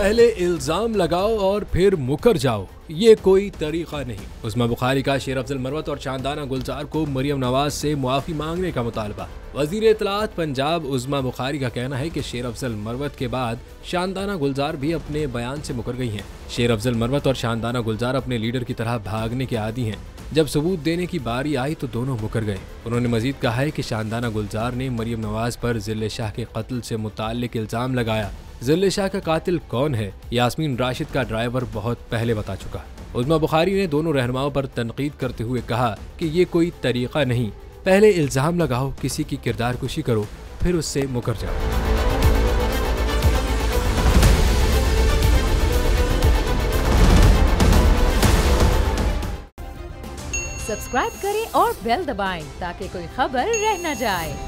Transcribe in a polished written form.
पहले इल्जाम लगाओ और फिर मुकर जाओ, ये कोई तरीका नहीं। उस्मा बुखारी का शेर अफजल मरवत और शानदाना गुलजार को मरियम नवाज से मुआफी मांगने का मुतालबा। वजीर इत्तलात पंजाब उस्मा बुखारी का कहना है कि शेर अफजल मरवत के बाद शानदाना गुलजार भी अपने बयान से मुकर गई हैं। शेर अफजल मरवत और शानदाना गुलजार अपने लीडर की तरह भागने के आदी हैं। जब सबूत देने की बारी आई तो दोनों मुकर गए। उन्होंने मजीद कहा है कि शानदाना गुलजार ने मरियम नवाज पर जिले शाह के कत्ल से मुताल्लिक इल्जाम लगाया। जिले शाह का कातिल कौन है, यास्मीन राशिद का ड्राइवर बहुत पहले बता चुका। उस्मा बुखारी ने दोनों रहनुमाओं पर तनकीद करते हुए कहा कि ये कोई तरीका नहीं, पहले इल्जाम लगाओ, किसी की किरदार कुशी करो, फिर उससे मुकर जाओ। सब्सक्राइब करें और बेल दबाएं ताकि कोई खबर रह न जाए।